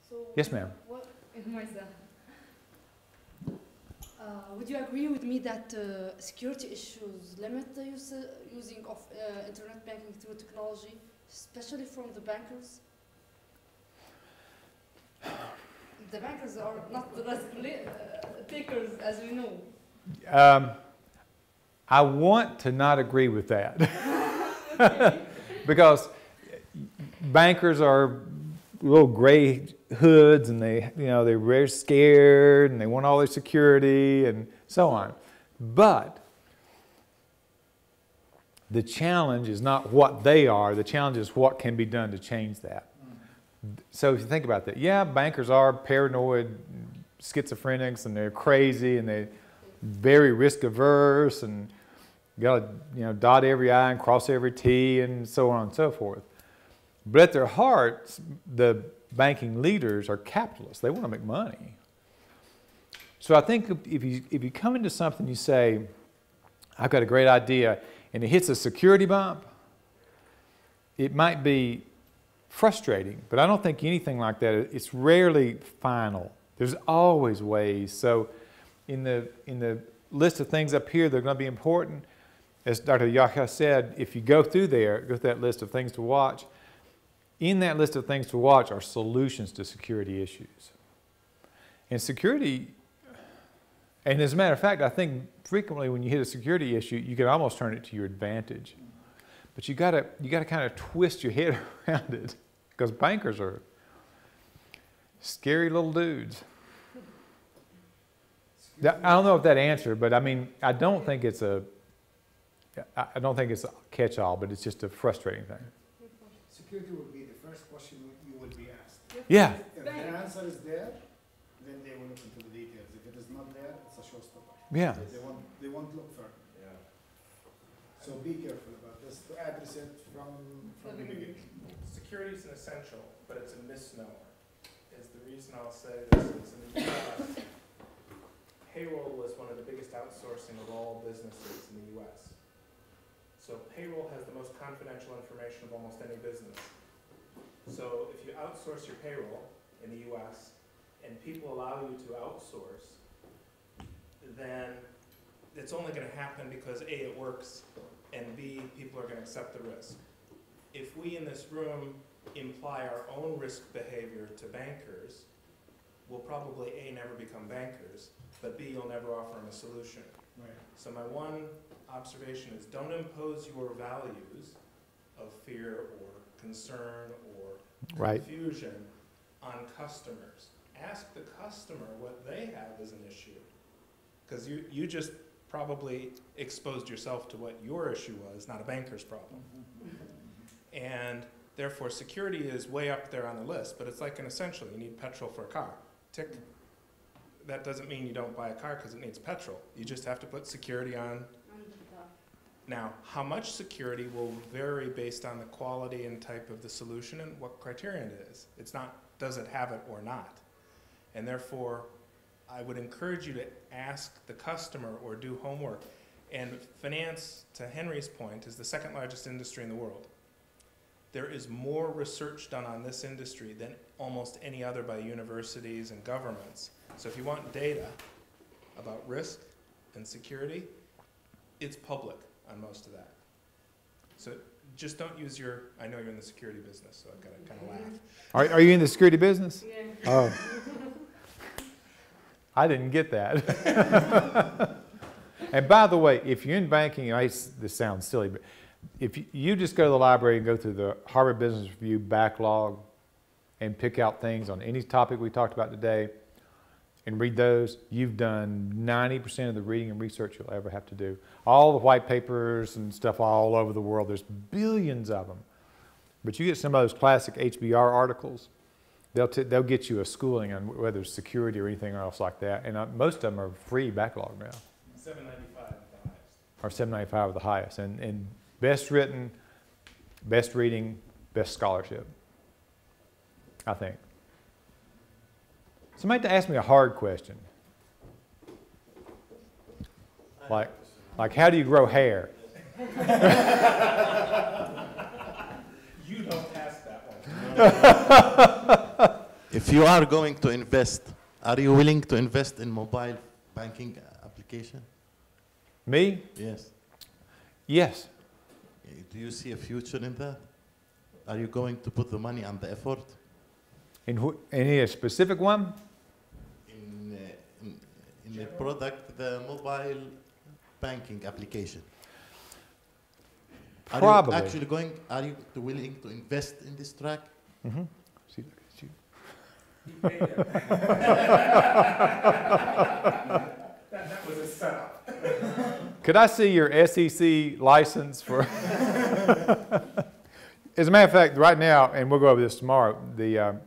So Yes, ma'am. what, myself. Would you agree with me that security issues limit the using of internet banking through technology, especially from the bankers? The bankers are not the risk takers, as we know. I want to not agree with that. Okay. Because bankers are little gray hoods, and they're very scared, and they want all their security and so on. But the challenge is not what they are. The challenge is what can be done to change that. So if you think about that, yeah, bankers are paranoid schizophrenics, and they're crazy, and they're very risk averse, and you got to dot every I and cross every T, and so on and so forth. But at their hearts, the banking leaders are capitalists. They want to make money. So I think if you come into something, you say, I've got a great idea, and it hits a security bump, it might be frustrating, but I don't think anything like that, it's rarely final. There's always ways. So in the list of things up here that are going to be important, as Dr. Yahya said, if you go through that list of things to watch, in that list of things to watch are solutions to security issues. And security, and as a matter of fact, I think frequently when you hit a security issue, you can almost turn it to your advantage. But you gotta kind of twist your head around it, because bankers are scary little dudes. I don't know if that answered, but I mean, I don't think it's a catch-all, but it's just a frustrating thing. Security would be the first question you would be asked. Yeah. If the answer is there, then they will look into the details. If it is not there, it's a showstopper. Yeah. They won't look further. Yeah. So be careful about this to address it from the beginning. Security is an essential, but it's a misnomer. Is the reason I'll say this is in the U.S. payroll was one of the biggest outsourcing of all businesses in the U.S. So payroll has the most confidential information of almost any business. So if you outsource your payroll in the U.S. and people allow you to outsource, then it's only going to happen because A, it works, and B, people are going to accept the risk. If we in this room imply our own risk behavior to bankers, we'll probably A, never become bankers, but B, you'll never offer them a solution. Right. So my one observation is don't impose your values of fear or concern or confusion on customers. Ask the customer what they have as an issue. Because you just probably exposed yourself to what your issue was, not a banker's problem. And therefore security is way up there on the list, but it's like an essential. You need petrol for a car. Tick. That doesn't mean you don't buy a car because it needs petrol. You just have to put security on. Now, how much security will vary based on the quality and type of the solution and what criterion it is. It's not, does it have it or not? And therefore, I would encourage you to ask the customer or do homework. And finance, to Henry's point, is the second largest industry in the world. There is more research done on this industry than almost any other by universities and governments. So if you want data about risk and security, it's public on most of that. So just don't use your, I know you're in the security business, so I've got to kind of laugh. Are you in the security business? Yeah. Oh. I didn't get that. And by the way, if you're in banking, this sounds silly, but if you just go to the library and go through the Harvard Business Review backlog and pick out things on any topic we talked about today and read those, you've done 90% of the reading and research you'll ever have to do. All the white papers and stuff all over the world, there's billions of them. But you get some of those classic HBR articles, they'll get you a schooling on whether it's security or anything else like that. And most of them are free backlog now. $7.95 at the highest. Or $7.95 at the highest. And best written, best reading, best scholarship, I think. Somebody ask me a hard question. Like how do you grow hair? You don't ask that one. If you are going to invest, are you willing to invest in mobile banking application? Me? Yes. Yes. Do you see a future in that? Are you going to put the money and the effort? In any specific one? In the product, the mobile banking application. Probably. Are you actually going, are you willing to invest in this track? Mm-hmm. See, look at you. That was a setup. Could I see your SEC license for? As a matter of fact, right now, and we'll go over this tomorrow, the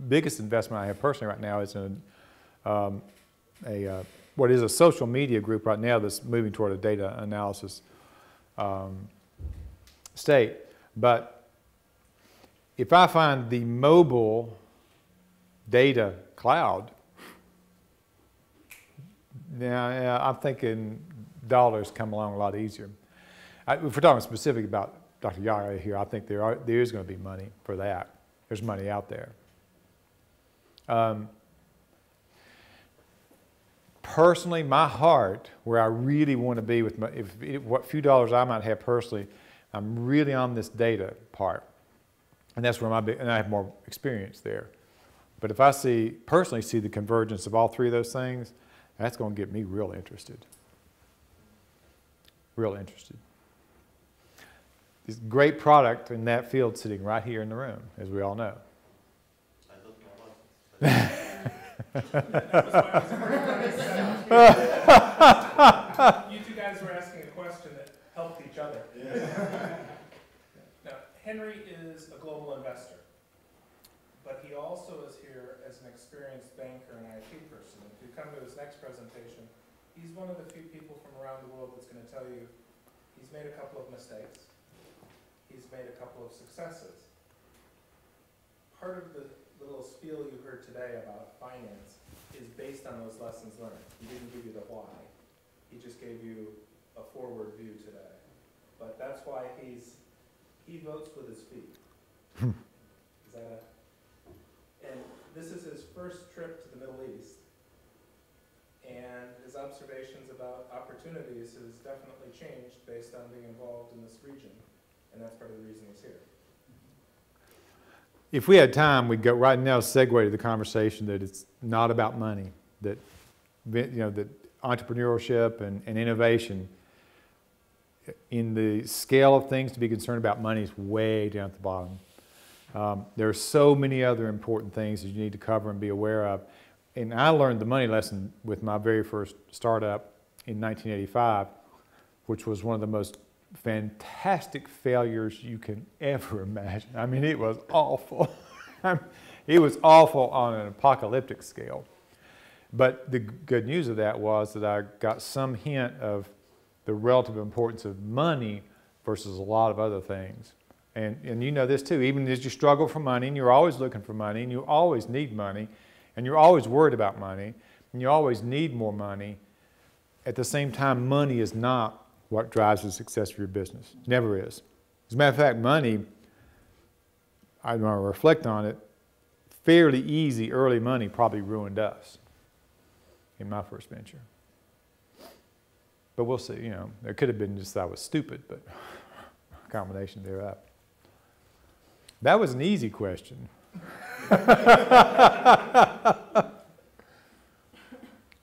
biggest investment I have personally right now is in what is a social media group right now that's moving toward a data analysis state. But if I find the mobile data cloud, now I'm thinking dollars come along a lot easier. If we're talking specific about Dr. Yara here, I think there is going to be money for that. There's money out there. Personally, my heart, where I really want to be with what few dollars I might have personally, I'm really on this data part, and that's where and I have more experience there. But if I personally see the convergence of all three of those things, that's going to get me real interested. Real interested. This great product in that field sitting right here in the room, as we all know. I don't know about You two guys were asking a question that helped each other. Now, Henry is a global investor, but he also is here as an experienced banker and IT person. If you come to his next presentation, he's one of the few people from around the world that's going to tell you he's made a couple of mistakes, he's made a couple of successes. Part of the little spiel you heard today about finance is based on those lessons learned. He didn't give you the why. He just gave you a forward view today. But that's why he votes with his feet. Is that and this is his first trip to the Middle East. And his observations about opportunities has definitely changed based on being involved in this region. And that's part of the reason he's here. If we had time, we'd go right now segue to the conversation that it's not about money, that that entrepreneurship and innovation in the scale of things to be concerned about money is way down at the bottom. There are so many other important things that you need to cover and be aware of. And I learned the money lesson with my very first startup in 1985, which was one of the most fantastic failures you can ever imagine. I mean, it was awful. It was awful on an apocalyptic scale. But the good news of that was that I got some hint of the relative importance of money versus a lot of other things. And you know this too, even as you struggle for money, and you're always looking for money, and you always need money, and you're always worried about money, and you always need more money, at the same time, money is not what drives the success of your business. It never is. As a matter of fact, money, I want to reflect on it, fairly easy early money probably ruined us in my first venture. But we'll see, you know, there could have been just that I was stupid, but a combination thereof. That was an easy question. What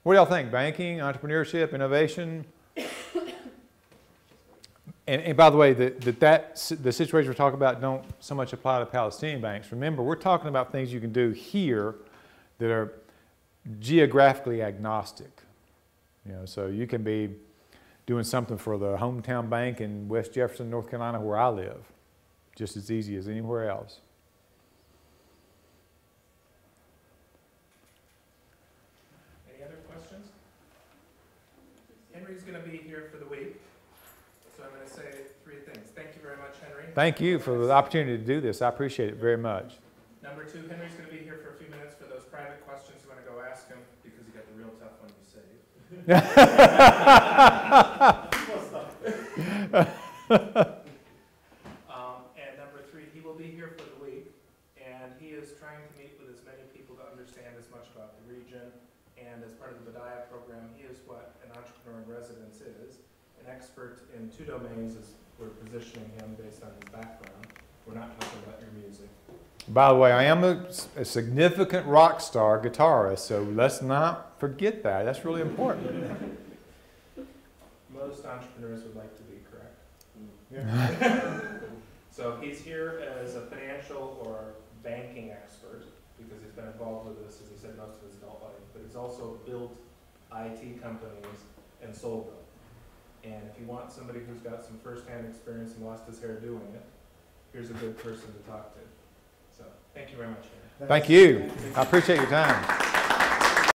do y'all think? Banking, entrepreneurship, innovation? And by the way, the situation we're talking about don't so much apply to Palestinian banks. Remember, we're talking about things you can do here that are geographically agnostic. You know, so you can be doing something for the hometown bank in West Jefferson, North Carolina, where I live, just as easy as anywhere else. Any other questions? Henry's going to be here for the week. So I'm going to say three things. Thank you very much, Henry. Thank you for the opportunity to do this. I appreciate it very much. Number two, Henry's going to be here for a few minutes for those private questions you want to go ask him because you got the real tough one you saved. And number three, he will be here for the week, and he is trying to meet with as many people to understand as much about the region. And as part of the Badaya program, he is what an entrepreneur in residence is. An expert in 2 domains as we're positioning him based on his background. We're not talking about your music. By the way, I am a significant rock star guitarist, so let's not forget that. That's really important. Most entrepreneurs would like to be, correct? Yeah. So he's here as a financial or banking expert because he's been involved with this, as he said, most of his adult life. But he's also built IT companies and sold them. And if you want somebody who's got some first-hand experience and lost his hair doing it, here's a good person to talk to. So thank you very much, Aaron. Thank you. I appreciate your time.